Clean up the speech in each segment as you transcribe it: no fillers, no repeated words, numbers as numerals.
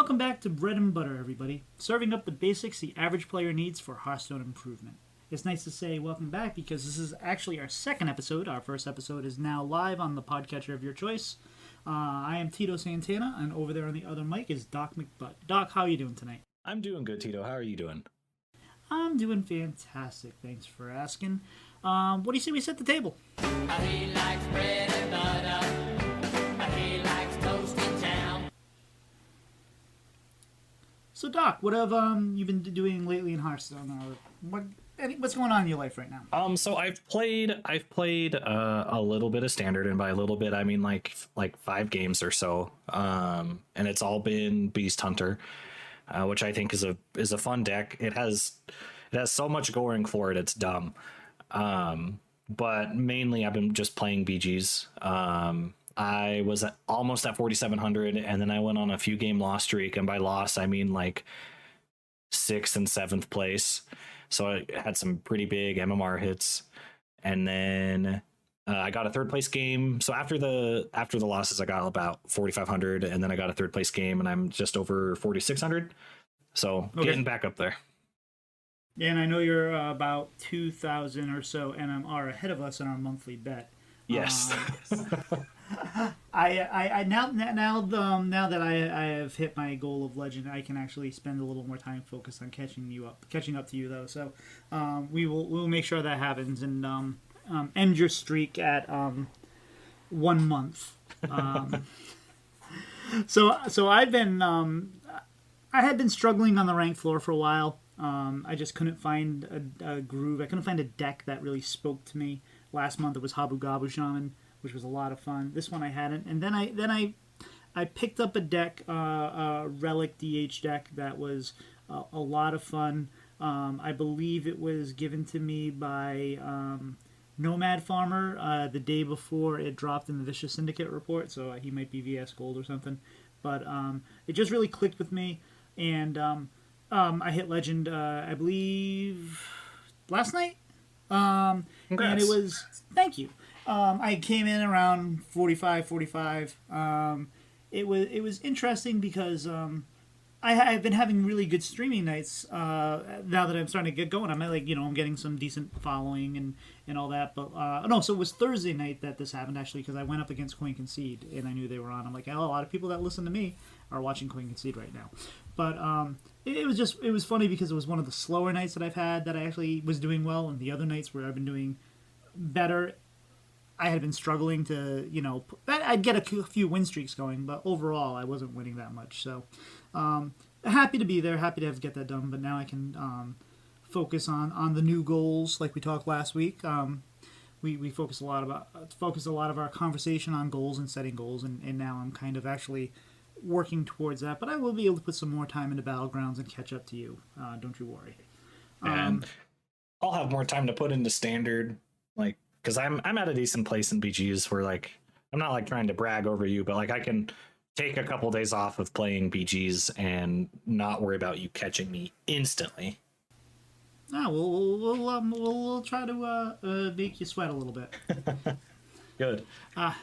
welcome back to Bread and Butter, everybody. Serving up the basics the average player needs for Hearthstone improvement. It's nice to say welcome back because this is actually our second episode. Our first episode is now live on the podcatcher of your choice. I am Tito Santana, and over there on the other mic is Doc McButt. Doc, how are you doing tonight? I'm doing good, Tito. How are you doing? I'm doing fantastic. Thanks for asking. What do you say we set the table? He likes bread and butter. He likes toast in town. So, Doc, what have you been doing lately in Hearthstone? Or what's going on in your life right now? So I've played a little bit of standard, and by a little bit I mean like 5 games or so. And it's all been Beast Hunter, which I think is a fun deck. It has so much going for it, it's dumb. But mainly I've been just playing BGs. I was almost at 4,700, and then I went on a few game loss streak, and by loss I mean like 6th and 7th place. So I had some pretty big MMR hits, and then I got a 3rd place game. So after the losses, I got about 4,500, and then I got a 3rd place game, and I'm just over 4,600. So getting back up there. Yeah, and I know you're about 2,000 or so MMR ahead of us in our monthly bet. Yes. I now that I have hit my goal of legend, I can actually spend a little more time focused on catching up to you though. So we'll make sure that happens and end your streak at 1 month. So I've been I had been struggling on the ranked floor for a while. I just couldn't find a groove. I couldn't find a deck that really spoke to me. Last month it was Habu Gabu Shaman, which was a lot of fun. This one I hadn't, and then I picked up a deck, a Relic DH deck that was a lot of fun. I believe it was given to me by Nomad Farmer the day before it dropped in the Vicious Syndicate report, so he might be VS Gold or something. But it just really clicked with me, and I hit Legend, I believe, last night. And it was, thank you. I came in around 45. It was interesting because I've been having really good streaming nights now that I'm starting to get going. I'm getting some decent following and all that. But no, so it was Thursday night that this happened actually, because I went up against Coin Concede and I knew they were on. I'm like, oh, a lot of people that listen to me are watching Coin Concede right now. But it was funny because it was one of the slower nights that I've had that I actually was doing well, and the other nights where I've been doing better, I had been struggling to, I'd get a few win streaks going, but overall I wasn't winning that much. So happy to be there, happy to get that done, but now I can focus on the new goals like we talked last week. We focus a lot of our conversation on goals and setting goals, and now I'm kind of actually working towards that, but I will be able to put some more time into Battlegrounds and catch up to you. Don't you worry. And I'll have more time to put into standard, like, because I'm at a decent place in BGs where, like, I'm not like trying to brag over you, but like I can take a couple days off of playing BGs and not worry about you catching me instantly. We'll try to make you sweat a little bit. Good. Well,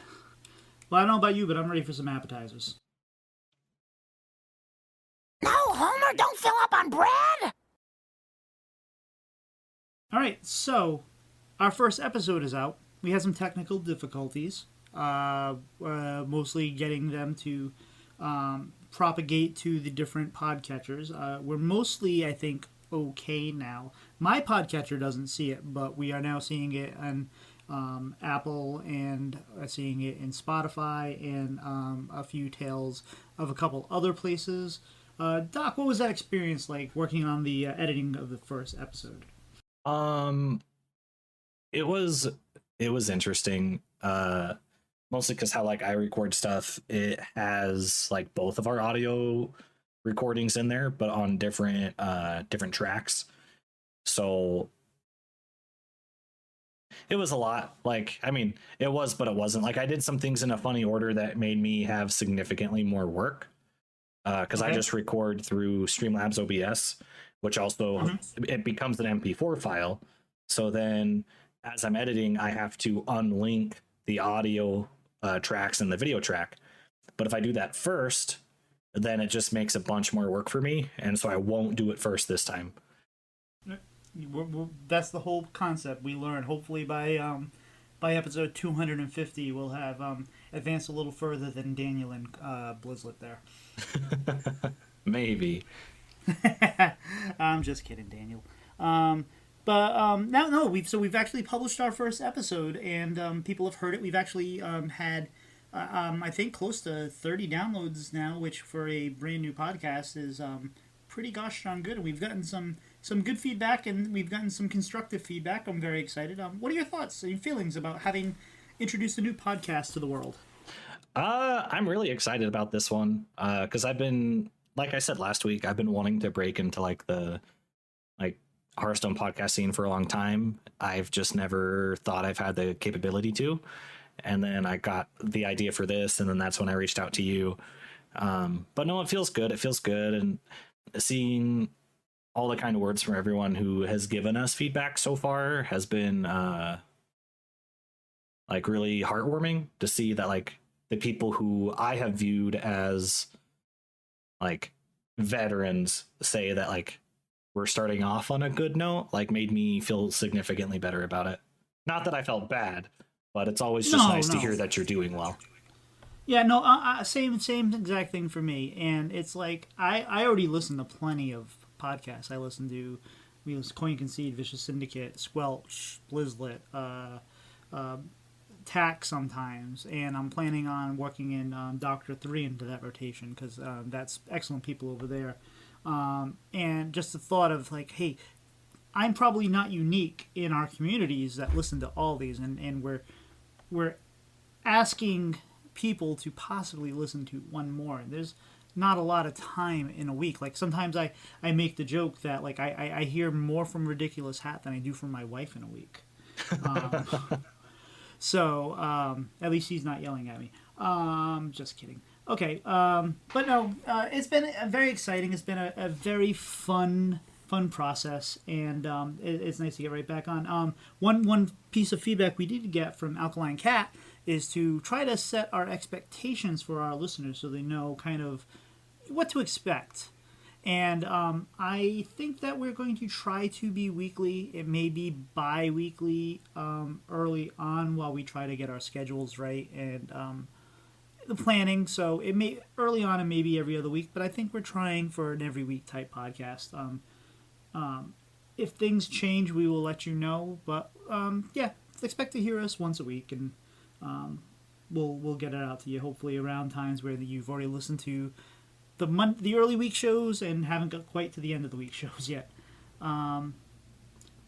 I don't know about you, but I'm ready for some appetizers. No, Homer, don't fill up on bread! Alright, so our first episode is out. We had some technical difficulties, mostly getting them to propagate to the different podcatchers. We're mostly, I think, okay now. My podcatcher doesn't see it, but we are now seeing it on Apple, and seeing it in Spotify, and a few tales of a couple other places. Doc, what was that experience like working on the editing of the first episode? It was interesting. Mostly because how like I record stuff, it has like both of our audio recordings in there, but on different tracks. So it was a lot. Like, I mean, it was, but it wasn't. Like, I did some things in a funny order that made me have significantly more work. Because I just record through Streamlabs OBS, which also it becomes an MP4 file. So then as I'm editing, I have to unlink the audio tracks and the video track. But if I do that first, then it just makes a bunch more work for me, and so I won't do it first this time. That's the whole concept. We learn. Hopefully by episode 250, we'll have advanced a little further than Daniel and Blizzlet there. Maybe. I'm just kidding, Daniel. Now, no, we've actually published our first episode, and people have heard it. We've actually had, I think, close to 30 downloads now, which for a brand new podcast is pretty gosh darn good. And we've gotten some good feedback, and we've gotten some constructive feedback. I'm very excited. What are your thoughts and feelings about having introduced a new podcast to the world? I'm really excited about this one because I've been, like I said last week, I've been wanting to break into like the Hearthstone podcast scene for a long time. I've just never thought I've had the capability to. And then I got the idea for this, and then that's when I reached out to you. But no, it feels good. It feels good. And seeing all the kind of words from everyone who has given us feedback so far has been like really heartwarming to see that like the people who I have viewed as like veterans say that like we're starting off on a good note, like made me feel significantly better about it. Not that I felt bad, but it's always just nice to hear that you're doing well. Yeah, no, same exact thing for me. And it's like I already listen to plenty of podcasts. We listen to Coin Concede, Vicious Syndicate, Squelch, Blizzlet, Tack sometimes, and I'm planning on working in Doctor 3 into that rotation because that's excellent people over there. And just the thought of like, hey, I'm probably not unique in our communities that listen to all these, and we're asking people to possibly listen to one more. There's not a lot of time in a week. Like sometimes I make the joke that like I hear more from Ridiculous Hat than I do from my wife in a week. So at least he's not yelling at me. Just kidding. Okay, but no, it's been very exciting. It's been a very fun process, and it's nice to get right back on. One piece of feedback we did get from Alkaline Cat is to try to set our expectations for our listeners so they know kind of what to expect. And I think that we're going to try to be weekly. It may be bi-weekly early on while we try to get our schedules right and the planning. So it may early on and maybe every other week, but I think we're trying for an every week type podcast. If things change, we will let you know. But yeah, expect to hear us once a week, and we'll get it out to you hopefully around times where you've already listened to the early week shows and haven't got quite to the end of the week shows yet. All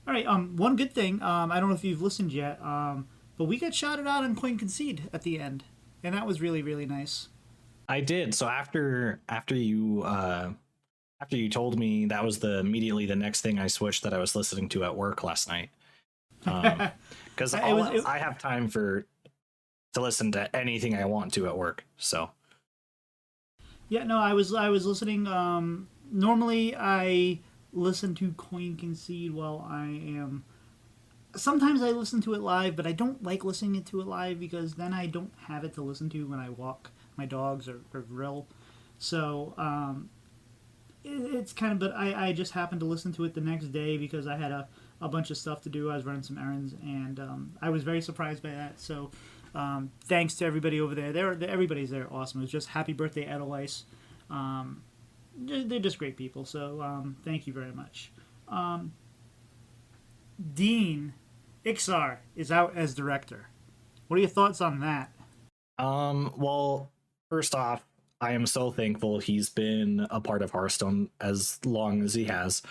right. One good thing. I don't know if you've listened yet, but we got shouted out on Coin Concede at the end, and that was really, really nice. I did. So after you told me, that was immediately the next thing I switched that I was listening to at work last night. Because I have time to listen to anything I want to at work. So. Yeah, no, I was listening. Normally, I listen to Coin Concede while I am. Sometimes I listen to it live, but I don't like listening to it live because then I don't have it to listen to when I walk my dogs or grill. So it's kind of. But I just happened to listen to it the next day because I had a bunch of stuff to do. I was running some errands, and I was very surprised by that. So. Thanks to everybody over there. Everybody's there. Awesome. It was just happy birthday, Edelweiss. They're just great people. So thank you very much. Dean Ixar is out as director. What are your thoughts on that? Well, first off, I am so thankful he's been a part of Hearthstone as long as he has.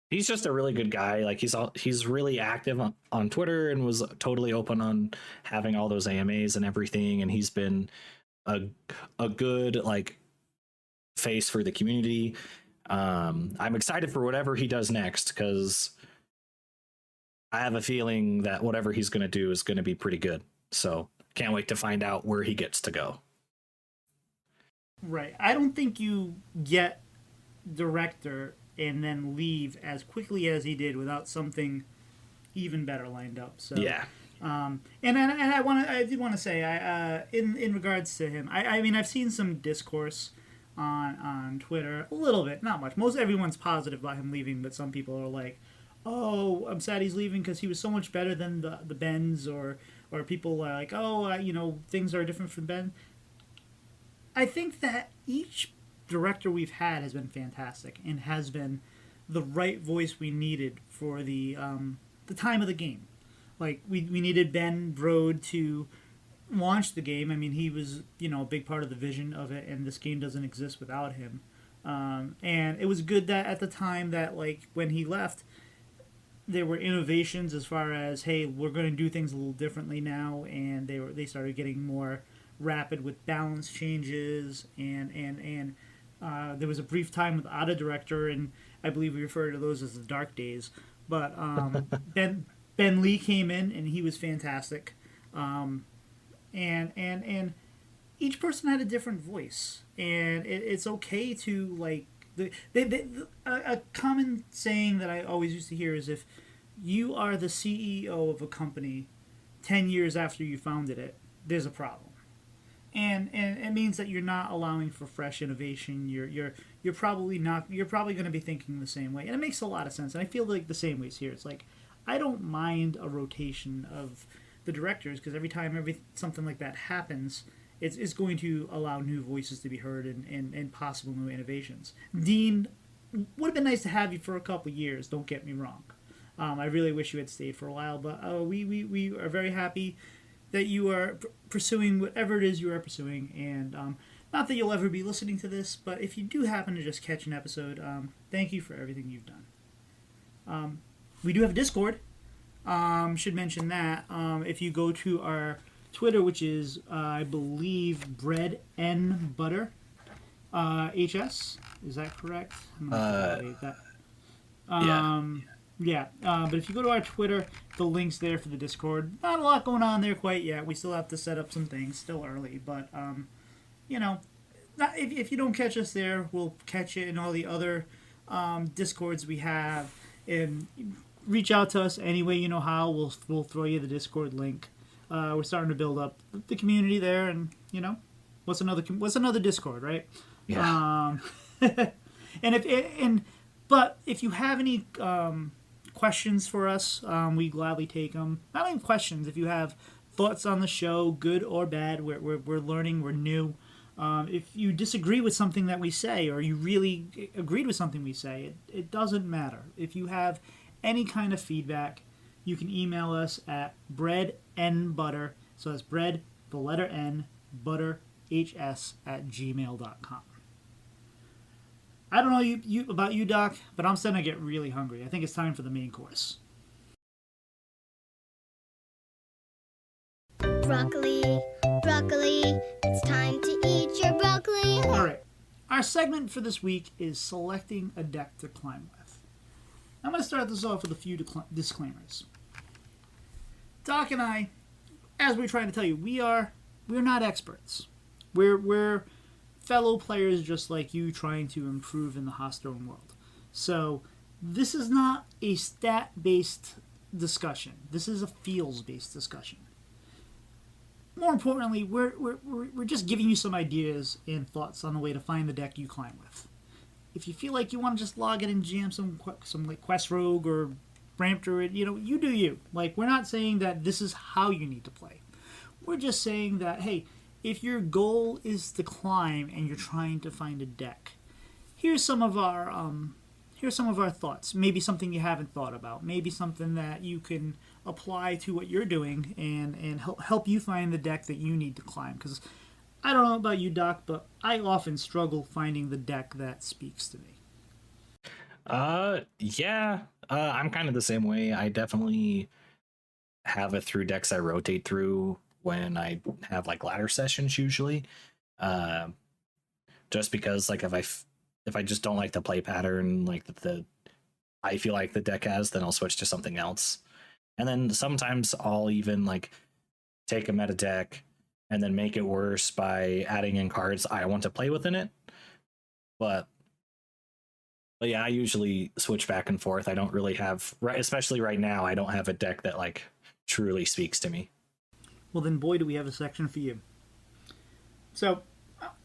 He's just a really good guy. Like he's really active on Twitter and was totally open on having all those AMAs and everything. And he's been a good like face for the community. I'm excited for whatever he does next because I have a feeling that whatever he's going to do is going to be pretty good. So can't wait to find out where he gets to go. Right. I don't think you get director and then leave as quickly as he did without something even better lined up. So yeah, I did want to say, in regards to him, I mean, I've seen some discourse on Twitter, a little bit, not much. Most everyone's positive about him leaving, but some people are like, "Oh, I'm sad he's leaving because he was so much better than the Bens," or people are like, "Oh, things are different from Ben." I think that each director we've had has been fantastic and has been the right voice we needed for the time of the game. Like we needed Ben Brode to launch the game. I mean, he was a big part of the vision of it, and this game doesn't exist without him. And it was good that at the time that like when he left, there were innovations as far as, hey, we're going to do things a little differently now, and they started getting more rapid with balance changes, and there was a brief time without a director, and I believe we refer to those as the dark days. But Ben Lee came in and he was fantastic, and each person had a different voice, and it's okay to like a common saying that I always used to hear is, if you are the CEO of a company 10 years after you founded it, there's a problem. And it means that you're not allowing for fresh innovation. You're probably not. You're probably going to be thinking the same way, and it makes a lot of sense. And I feel like the same ways here. It's like I don't mind a rotation of the directors, because every time something like that happens, it's going to allow new voices to be heard, and possible new innovations. Dean, would have been nice to have you for a couple years. Don't get me wrong. I really wish you had stayed for a while, but we are very happy that you are pursuing whatever it is you are pursuing, and not that you'll ever be listening to this, but if you do happen to just catch an episode, thank you for everything you've done. We do have a Discord. Should mention that. If you go to our Twitter, which is, I believe, Bread and Butter HS. Is that correct? I'm going to validate that. Yeah, but if you go to our Twitter, the link's there for the Discord. Not a lot going on there quite yet. We still have to set up some things. Still early, but if you don't catch us there, we'll catch you in all the other Discords we have. And reach out to us any way you know how. We'll throw you the Discord link. We're starting to build up the community there, and what's another Discord, right? Yeah. But if you have any questions for us, we gladly take them. Not even questions. If you have thoughts on the show, good or bad, we're learning, we're new. If you disagree with something that we say, or you really agreed with something we say, it doesn't matter. If you have any kind of feedback, you can email us at breadnbutter. So that's bread, the letter N, butter, HS @gmail.com. I don't know about you, Doc, but I'm starting to get really hungry. I think it's time for the main course. Broccoli, broccoli, it's time to eat your broccoli. All right. Our segment for this week is selecting a deck to climb with. I'm going to start this off with a few disclaimers. Doc and I, as we're trying to tell you, we're not experts. We're fellow players just like you, trying to improve in the Hearthstone world. So this is not a stat-based discussion. This is a feels-based discussion. More importantly, we're just giving you some ideas and thoughts on the way to find the deck you climb with. If you feel like you want to just log in and jam some like Quest Rogue or Ramp Druid, you do you. Like, we're not saying that this is how you need to play. We're just saying that, hey, if your goal is to climb and you're trying to find a deck, here's some of our thoughts. Maybe something you haven't thought about. Maybe something that you can apply to what you're doing and help you find the deck that you need to climb. Because I don't know about you, Doc, but I often struggle finding the deck that speaks to me. Yeah. I'm kind of the same way. I definitely have it through decks I rotate through when I have like ladder sessions usually. Just because like if I just don't like the play pattern like I feel like the deck has, then I'll switch to something else. And then sometimes I'll even like take a meta deck and then make it worse by adding in cards I want to play within it. But yeah, I usually switch back and forth. I don't really have, especially right now, I don't have a deck that like truly speaks to me. Well, then, boy, do we have a section for you. So,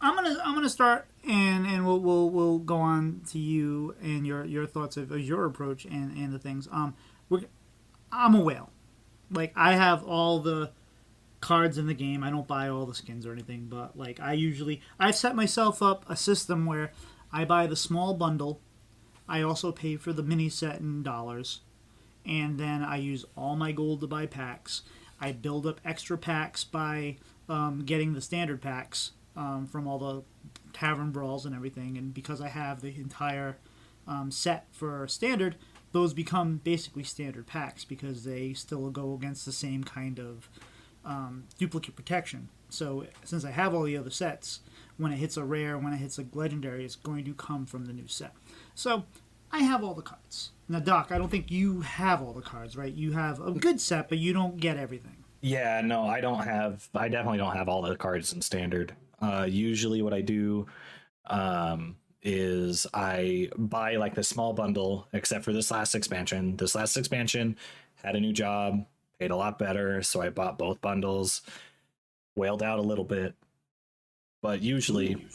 I'm gonna start, and we'll go on to you and your thoughts of your approach and the things. I'm a whale. Like, I have all the cards in the game. I don't buy all the skins or anything, but like I've set myself up a system where I buy the small bundle. I also pay for the mini set in dollars, and then I use all my gold to buy packs. I build up extra packs by getting the standard packs from all the tavern brawls and everything, and because I have the entire set for standard, those become basically standard packs because they still go against the same kind of duplicate protection. So since I have all the other sets, when it hits a rare, when it hits a legendary, it's going to come from the new set. So I have all the cards. Now, Doc, I don't think you have all the cards, right? You have a good set, but you don't get everything. Yeah, no, I definitely don't have all the cards in standard. Usually what I do is I buy like the small bundle, except for this last expansion. This last expansion had a new job, paid a lot better, so I bought both bundles, whaled out a little bit. But usually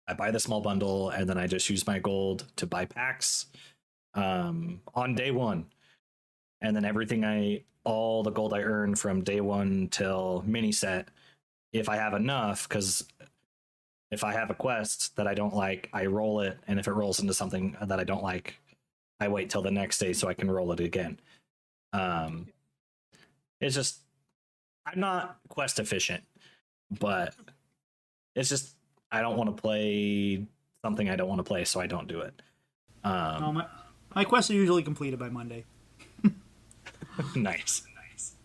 I buy the small bundle and then I just use my gold to buy packs on day one. And then all the gold I earn from day one till mini set, if I have enough, because if I have a quest that I don't like, I roll it, and if it rolls into something that I don't like, I wait till the next day so I can roll it again. It's just, I'm not quest efficient, but it's just, I don't want to play something I don't want to play, so I don't do it. My quests are usually completed by Monday. Nice.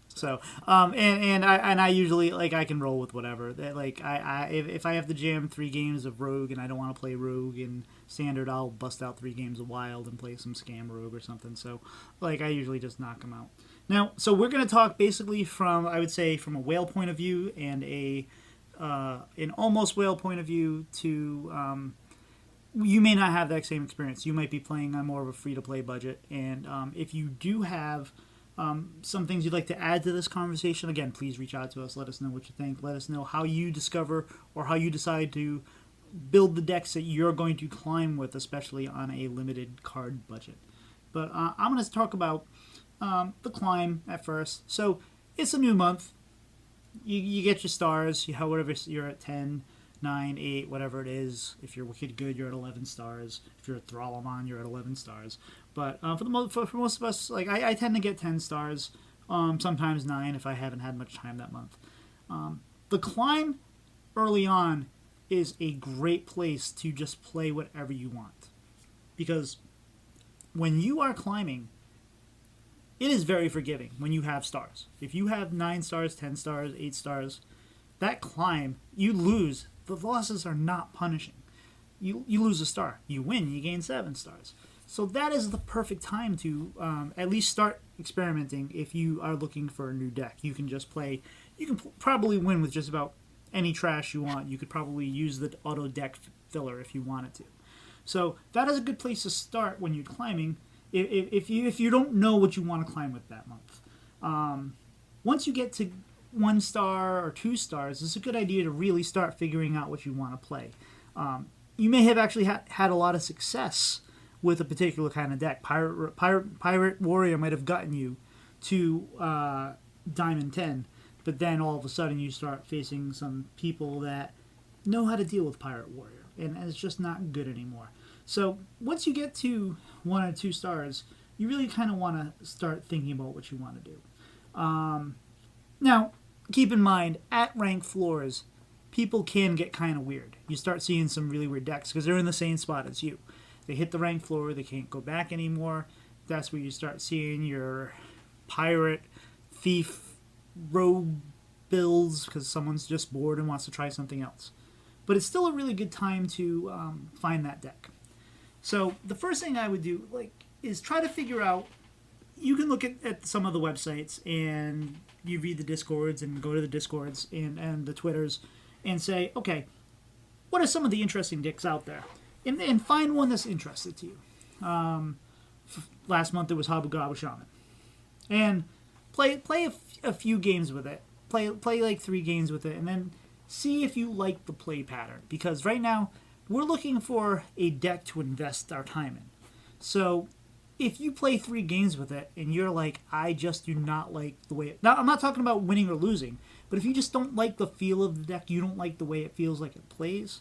So, and I usually, like, I can roll with whatever. Like, if I have to jam 3 games of Rogue and I don't want to play Rogue in Standard, I'll bust out 3 games of Wild and play some Scam Rogue or something. So, like, I usually just knock them out. Now, so we're going to talk basically from, I would say, from a whale point of view and an almost whale point of view to, you may not have that same experience. You might be playing on more of a free-to-play budget. And if you do have some things you'd like to add to this conversation, again, please reach out to us. Let us know what you think. Let us know how you discover or how you decide to build the decks that you're going to climb with, especially on a limited card budget. But I'm going to talk about the climb at first. So it's a new month. You get your stars. Whatever you're at 10, 9, 8, whatever it is. If you're Wicked Good, you're at 11 stars. If you're a Thrallamon, you're at 11 stars. But for most of us, like I tend to get 10 stars, sometimes 9 if I haven't had much time that month. The climb early on is a great place to just play whatever you want. Because when you are climbing, it is very forgiving when you have stars. If you have 9 stars, 10 stars, 8 stars, that climb, you lose. The losses are not punishing. You lose a star. You win, you gain 7 stars. So that is the perfect time to at least start experimenting if you are looking for a new deck. You can just play, you can probably win with just about any trash you want. You could probably use the auto deck filler if you wanted to. So that is a good place to start when you're climbing if you don't know what you want to climb with that month. Once you get to 1 star or 2 stars, it's a good idea to really start figuring out what you want to play. You may have actually had a lot of success with a particular kind of deck. Pirate Warrior might have gotten you to Diamond 10, but then all of a sudden you start facing some people that know how to deal with Pirate Warrior, and it's just not good anymore. So once you get to 1 or 2 stars, you really kind of want to start thinking about what you want to do. Now, keep in mind, at rank floors, people can get kind of weird. You start seeing some really weird decks because they're in the same spot as you. They hit the rank floor, they can't go back anymore. That's where you start seeing your pirate, thief, rogue builds because someone's just bored and wants to try something else. But it's still a really good time to find that deck. So the first thing I would do is try to figure out, you can look at some of the websites and you read the Discords and go to the Discords and the Twitters and say, okay, what are some of the interesting decks out there? And find one that's interested to you. Last month it was Habu Gabu Shaman. And play a few games with it. Play like 3 games with it, and then see if you like the play pattern. Because right now we're looking for a deck to invest our time in. So if you play 3 games with it and you're like, I just do not like the way now I'm not talking about winning or losing, but if you just don't like the feel of the deck, you don't like the way it feels like it plays,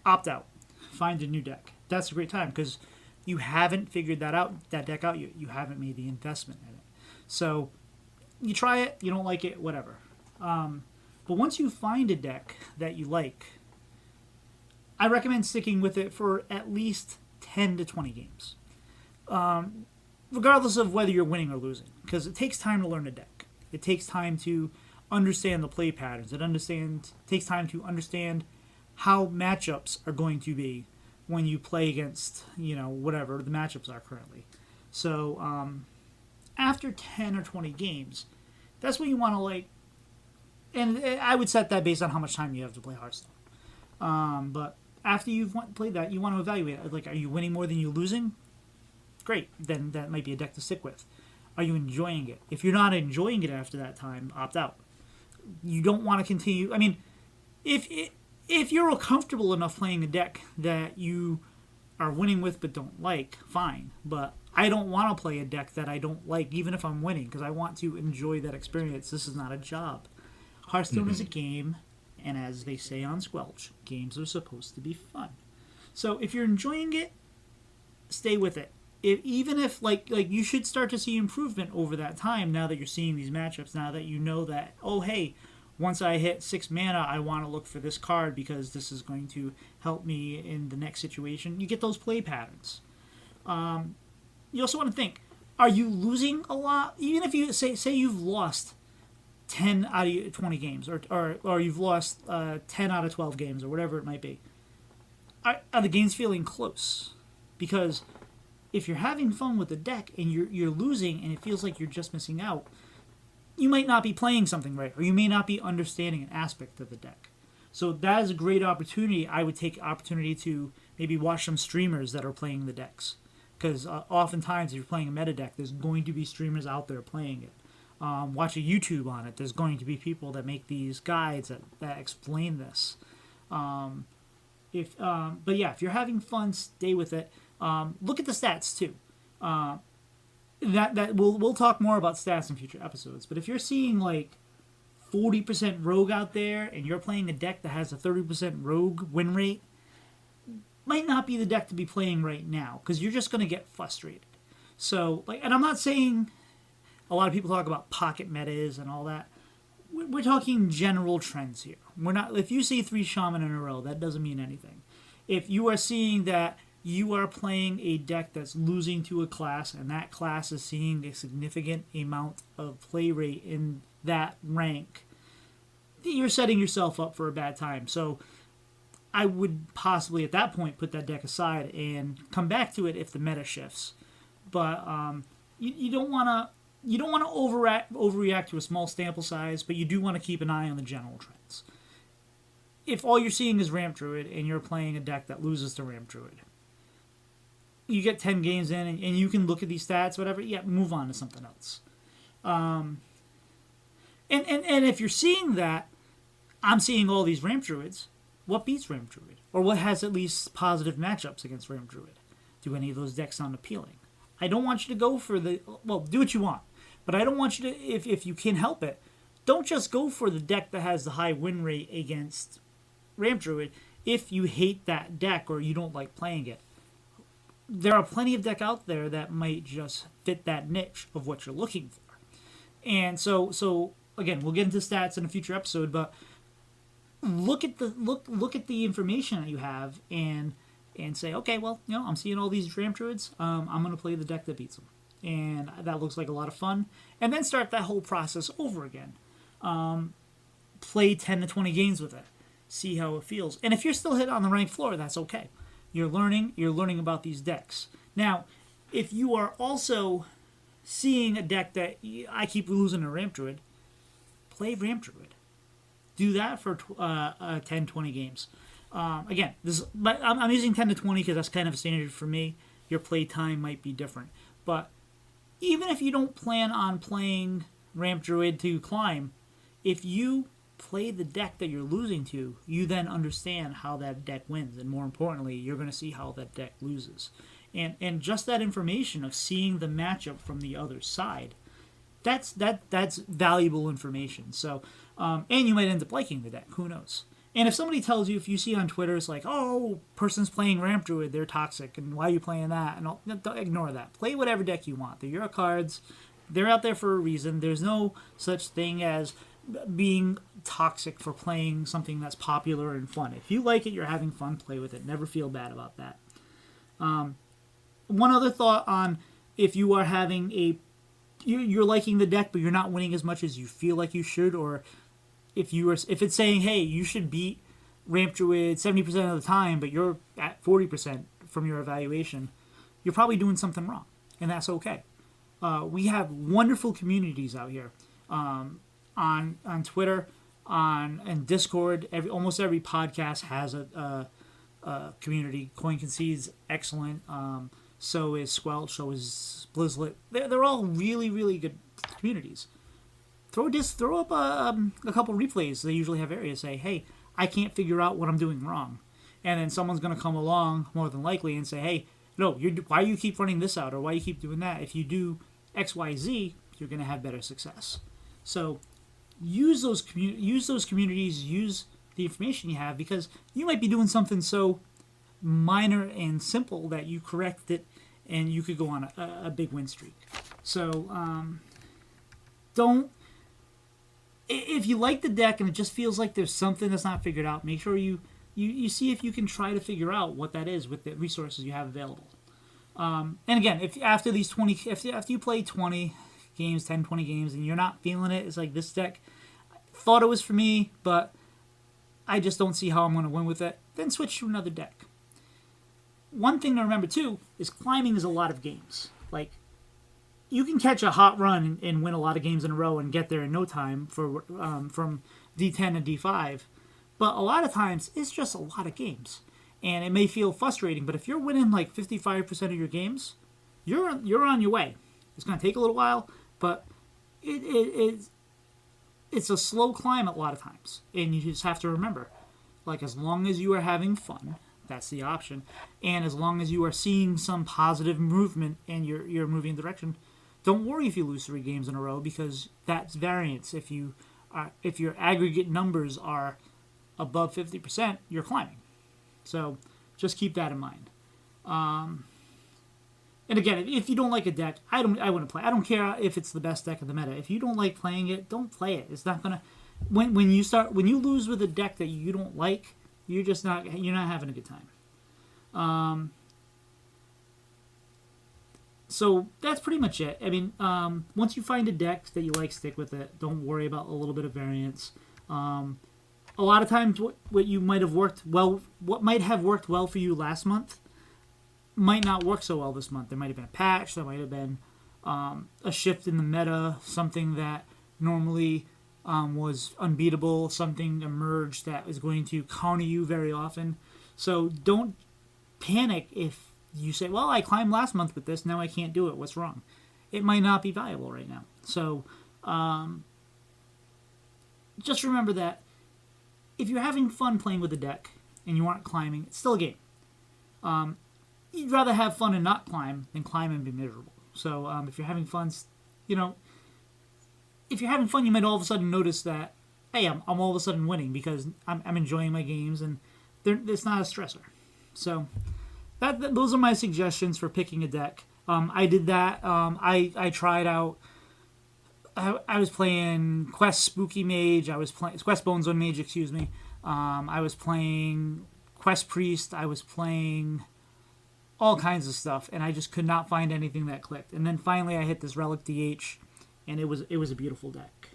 opt out. Find a new deck. That's a great time because you haven't figured that deck out yet. You haven't made the investment in it. So you try it, you don't like it, whatever. But once you find a deck that you like, I recommend sticking with it for at least 10 to 20 games. Regardless of whether you're winning or losing, because it takes time to learn a deck. It takes time to understand the play patterns. It takes time to understand how matchups are going to be when you play against, whatever the matchups are currently. So after 10 or 20 games, that's when you want to and I would set that based on how much time you have to play Hearthstone. But after you've played that, you want to evaluate it. Like, are you winning more than you're losing? Great, then that might be a deck to stick with. Are you enjoying it? If you're not enjoying it after that time, opt out. You don't want to continue. I mean, if you're comfortable enough playing a deck that you are winning with but don't like, fine. But I don't want to play a deck that I don't like, even if I'm winning, because I want to enjoy that experience. This is not a job. Hearthstone is a game, and as they say on Squelch, games are supposed to be fun. So if you're enjoying it, stay with it. Even if you should start to see improvement over that time now that you're seeing these matchups, now that you know that, oh hey, once I hit 6 mana, I want to look for this card because this is going to help me in the next situation. You get those play patterns. You also want to think, are you losing a lot? Even if you say you've lost 10 out of 20 games, or you've lost 10 out of 12 games, or whatever it might be, are the games feeling close? Because if you're having fun with the deck and you're losing and it feels like you're just missing out, you might not be playing something right, or you may not be understanding an aspect of the deck. So that is a great opportunity. I would take opportunity to maybe watch some streamers that are playing the decks. Because oftentimes if you're playing a meta deck, there's going to be streamers out there playing it. Watch a YouTube on it. There's going to be people that make these guides that explain this. But yeah, if you're having fun, stay with it. Look at the stats too. We'll talk more about stats in future episodes. But if you're seeing like 40% rogue out there and you're playing a deck that has a 30% rogue win rate, might not be the deck to be playing right now because you're just going to get frustrated. So and I'm not saying a lot of people talk about pocket metas and all that. We're talking general trends here. We're not. If you see 3 shaman in a row, that doesn't mean anything. If you are seeing that you are playing a deck that's losing to a class, and that class is seeing a significant amount of play rate in that rank, you're setting yourself up for a bad time. So I would possibly at that point put that deck aside and come back to it if the meta shifts. But you don't want to overreact to a small sample size, but you do want to keep an eye on the general trends. If all you're seeing is Ramp Druid and you're playing a deck that loses to Ramp Druid, you get 10 games in and you can look at these stats, whatever, move on to something else. And if you're seeing that, I'm seeing all these Ramp Druids, what beats Ramp Druid? Or what has at least positive matchups against Ramp Druid? Do any of those decks sound appealing? I don't want you to go for do what you want. But I don't want you to, if you can help it, don't just go for the deck that has the high win rate against Ramp Druid if you hate that deck or you don't like playing it. There are plenty of decks out there that might just fit that niche of what you're looking for. And so again, we'll get into stats in a future episode, but look at the information that you have and say, okay, well, I'm seeing all these Ramp Druids. I'm going to play the deck that beats them. And that looks like a lot of fun. And then start that whole process over again. Play 10 to 20 games with it. See how it feels. And if you're still hit on the ranked floor, that's okay. You're learning about these decks. Now, if you are also seeing a deck that I keep losing to Ramp Druid, play Ramp Druid. Do that for 10, 20 games. Again, I'm using 10 to 20 because that's kind of a standard for me. Your play time might be different. But even if you don't plan on playing ramp druid to climb. If you play the deck that you're losing to, you then understand how that deck wins, and more importantly, you're going to see how that deck loses. And just that information of seeing the matchup from the other side, that's valuable information. So, and you might end up liking the deck. Who knows? And if somebody tells you, if you see on Twitter, it's like, oh, person's playing Ramp Druid, they're toxic, and why are you playing that? And don't ignore that. Play whatever deck you want. They're your cards. They're out there for a reason. There's no such thing as being toxic for playing something that's popular and fun. If you like it, you're having fun, play with it. Never feel bad about that. One other thought on if you are having you're liking the deck, but you're not winning as much as you feel like you should, or if it's saying, hey, you should beat Ramp Druid 70% of the time, but you're at 40% from your evaluation, you're probably doing something wrong, and that's okay. We have wonderful communities out here on Twitter, and Discord. Almost every podcast has a community. Coin Concede's excellent. So is Squelch. So is Blizzlet. They're all really, really good communities. Throw up a couple replays. They usually have areas say, hey, I can't figure out what I'm doing wrong. And then someone's going to come along, more than likely, and say, hey, no, why you keep running this out, or why you keep doing that? If you do X, Y, Z, you're going to have better success. So use those communities, use the information you have, because you might be doing something so minor and simple that you correct it and you could go on a big win streak. So if you like the deck and it just feels like there's something that's not figured out, make sure you see if you can try to figure out what that is with the resources you have available. And again, if after you play 20 games, 10, 20 games, and you're not feeling it, it's like, this deck, thought it was for me, but I just don't see how I'm going to win with it, then switch to another deck. One thing to remember, too, is climbing is a lot of games. Like, you can catch a hot run and win a lot of games in a row and get there in no time from D10 to D5, but a lot of times it's just a lot of games. And it may feel frustrating, but if you're winning like 55% of your games, you're on your way. It's going to take a little while, but it's a slow climb a lot of times. And you just have to remember, like, as long as you are having fun, that's the option. And as long as you are seeing some positive movement and you're moving in direction, don't worry if you lose 3 games in a row, because that's variance. If your aggregate numbers are above 50%, you're climbing. So just keep that in mind. And again, if you don't like a deck, I wouldn't play. I don't care if it's the best deck in the meta. If you don't like playing it, don't play it. It's not gonna. When you lose with a deck that you don't like, you're not having a good time. So that's pretty much it. I mean, once you find a deck that you like, stick with it. Don't worry about a little bit of variance. A lot of times, what might have worked well for you last month might not work so well this month. There might have been a patch. There might have been a shift in the meta. Something that normally was unbeatable. Something emerged that is going to counter you very often. So don't panic if you say, well, I climbed last month with this, now I can't do it. What's wrong? It might not be viable right now. So just remember that if you're having fun playing with the deck and you aren't climbing, it's still a game. You'd rather have fun and not climb than climb and be miserable. So if you're having fun, if you're having fun, you might all of a sudden notice that, hey, I'm all of a sudden winning because I'm enjoying my games and it's not a stressor. So those are my suggestions for picking a deck. I did that. I tried out. I was playing Quest Spooky Mage. I was playing Quest Bones on Mage. Excuse me. I was playing Quest Priest. I was playing all kinds of stuff, and I just could not find anything that clicked. And then finally, I hit this Relic DH, and it was a beautiful deck.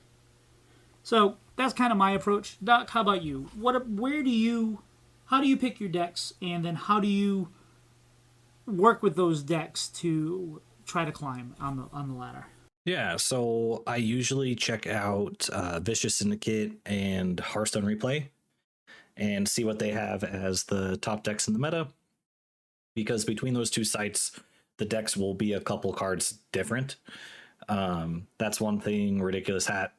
So that's kind of my approach. Doc, how about you? How do you pick your decks, and then how do you work with those decks to try to climb on the ladder? Yeah, so I usually check out Vicious Syndicate and Hearthstone Replay and see what they have as the top decks in the meta, because between those two sites, the decks will be a couple cards different. That's one thing Ridiculous Hat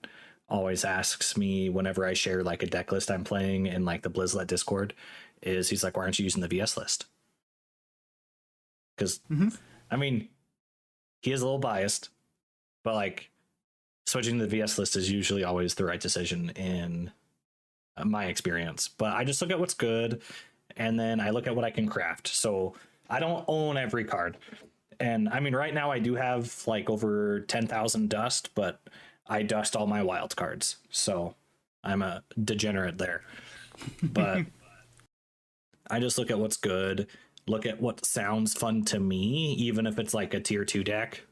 always asks me whenever I share like a deck list I'm playing in like the Blizzlet Discord. Is he's like, why aren't you using the VS list? Because I mean, he is a little biased, but like switching to the VS list is usually always the right decision in my experience. But I just look at what's good, and then I look at what I can craft. So I don't own every card. And I mean, right now I do have like over 10,000 dust, but I dust all my wild cards. So I'm a degenerate there. But I just look at what's good, look at what sounds fun to me, even if it's like a tier 2 deck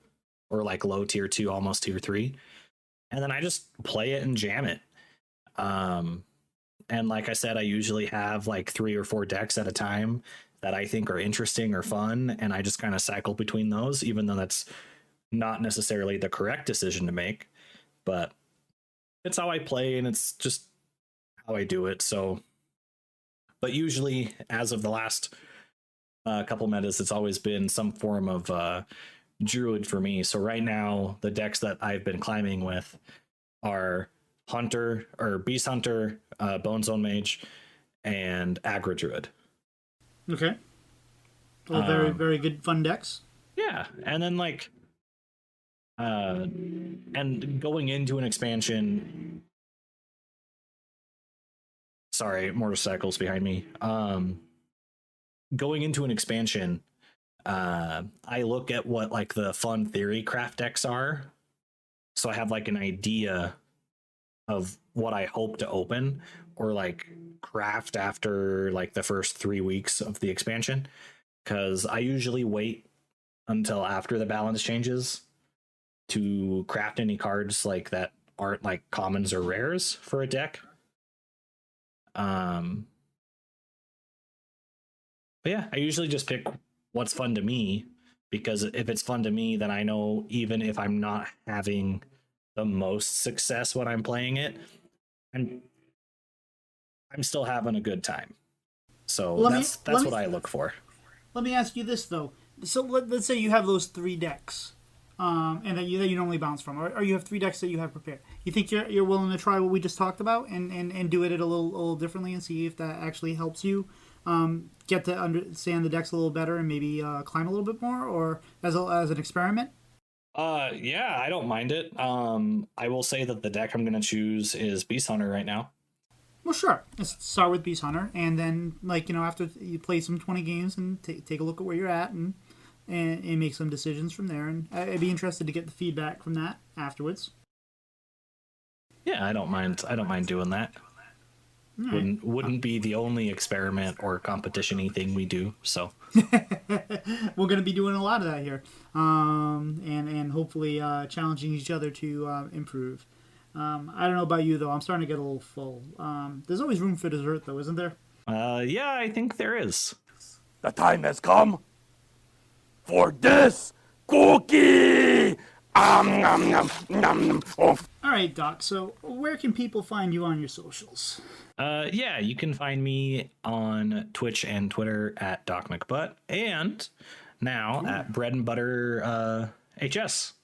or like low tier 2, almost tier 3. And then I just play it and jam it. And like I said, I usually have like 3 or 4 decks at a time that I think are interesting or fun, and I just kind of cycle between those, even though that's not necessarily the correct decision to make. But it's how I play, and it's just how I do it. So, but usually, as of the last couple metas, it's always been some form of druid for me. So right now, the decks that I've been climbing with are Hunter or Beast Hunter, Bone Zone Mage, and Aggro Druid. Okay. Well, very, very good fun decks. Yeah, and then like, and going into an expansion. Sorry, motorcycles behind me. Going into an expansion, I look at what like the fun theory craft decks are, so I have like an idea of what I hope to open or like craft after like the first 3 weeks of the expansion, because I usually wait until after the balance changes to craft any cards like that aren't like commons or rares for a deck. But yeah, I usually just pick what's fun to me, because if it's fun to me, then I know even if I'm not having the most success when I'm playing it, I'm still having a good time. So that's what I look for. Let me ask you this though. So let's say you have those 3 decks, and that you normally bounce from, or you have 3 decks that you have prepared. You think you're willing to try what we just talked about and do it a little differently and see if that actually helps you get to understand the decks a little better and maybe climb a little bit more, or as an experiment? Yeah, I don't mind it. I will say that the deck I'm going to choose is Beast Hunter right now. Well, sure. Let's start with Beast Hunter, and then after you play some 20 games and take a look at where you're at and make some decisions from there. And I'd be interested to get the feedback from that afterwards. Yeah, I don't mind doing that. Right. Wouldn't be the only experiment or competition-y thing we do. So we're going to be doing a lot of that here, and hopefully challenging each other to improve. I don't know about you though. I'm starting to get a little full. There's always room for dessert though, isn't there? Yeah, I think there is. The time has come for this cookie. Nom, nom, nom. Oh. All right, Doc. So where can people find you on your socials? Yeah, you can find me on Twitch and Twitter at Doc McButt, and now at Bread and Butter HS.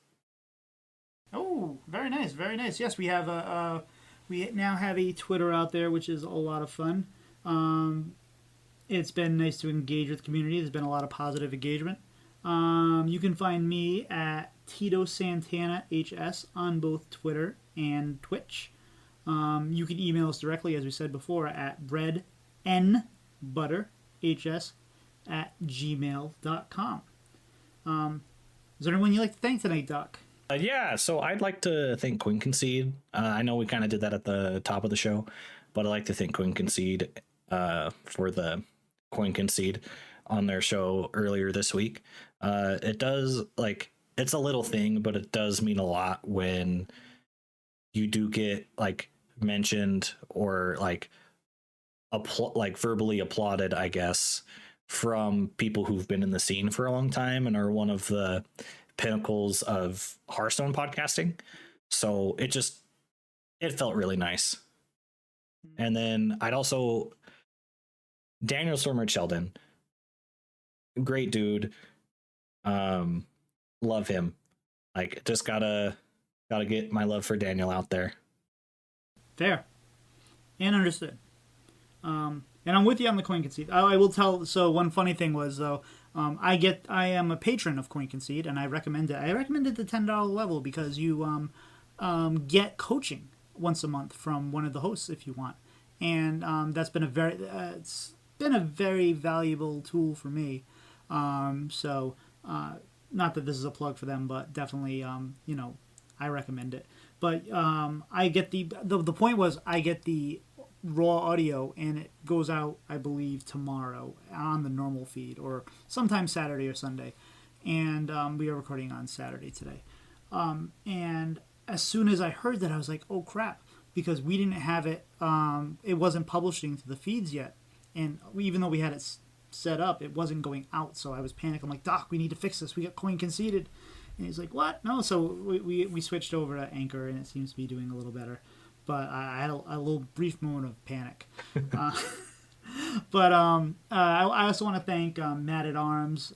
Oh, very nice, very nice. Yes, we have we now have a Twitter out there, which is a lot of fun. It's been nice to engage with the community. There's been a lot of positive engagement. You can find me at Tito Santana HS on both Twitter and Twitch. You can email us directly, as we said before, at breadnbutterhs@gmail.com. Is there anyone you'd like to thank tonight, Doc? Yeah, so I'd like to thank Queen Concede. I know we kind of did that at the top of the show, but I'd like to thank Queen Concede for the Coin Concede on their show earlier this week. It does, like, it's a little thing, but it does mean a lot when you do get like mentioned or like verbally applauded, I guess, from people who've been in the scene for a long time and are one of the pinnacles of Hearthstone podcasting. So it felt really nice. And then I'd also Daniel Stormer Sheldon, great dude. Love him. Like, just gotta get my love for Daniel out there. Fair and understood. And I'm with you on the coin conceit. I will tell. So one funny thing was though, I am a patron of Coin Conceit, and I recommend it. I recommend it the $10 level because you get coaching once a month from one of the hosts if you want, and that's been it's been a very valuable tool for me. So not that this is a plug for them, but definitely I recommend it. But I get the point was I get the raw audio, and it goes out, I believe, tomorrow on the normal feed, or sometime Saturday or Sunday. And we are recording on Saturday today. And as soon as I heard that, I was like, oh crap, because we didn't have it. It wasn't publishing to the feeds yet, and even though we had it set up, it wasn't going out. So I was panicking. I'm like, Doc, we need to fix this. We got coin conceded. And he's like, what? No. So we switched over to Anchor, and it seems to be doing a little better. But I had a little brief moment of panic. But I also want to thank Matt at Arms,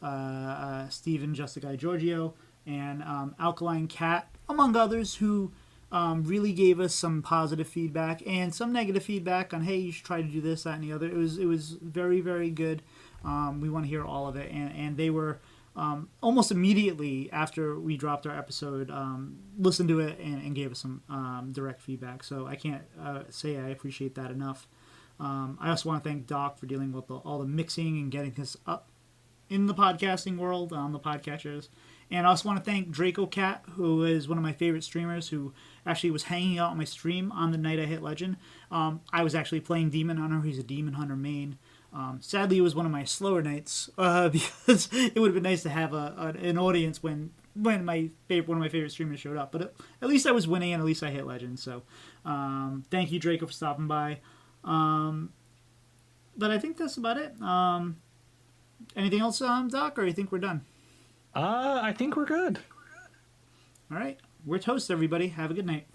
Stephen, Just a Guy Giorgio, and Alkaline Cat, among others, who really gave us some positive feedback and some negative feedback on, hey, you should try to do this, that, and the other. It was very, very good. We want to hear all of it, and they were almost immediately after we dropped our episode, listened to it and gave us some direct feedback. So I can't say I appreciate that enough. I also want to thank Doc for dealing with all the mixing and getting this up in the podcasting world on the podcatchers. And I also want to thank Draco Cat, who is one of my favorite streamers, who actually was hanging out on my stream on the night I hit Legend. I was actually playing Demon Hunter. He's a Demon Hunter main. Sadly, it was one of my slower nights because it would have been nice to have an audience when one of my favorite streamers showed up. But at least I was winning, and at least I hit Legend. So thank you, Draco, for stopping by. But I think that's about it. Anything else, Doc, or you think we're done? I think we're good. All right. We're toast, everybody. Have a good night.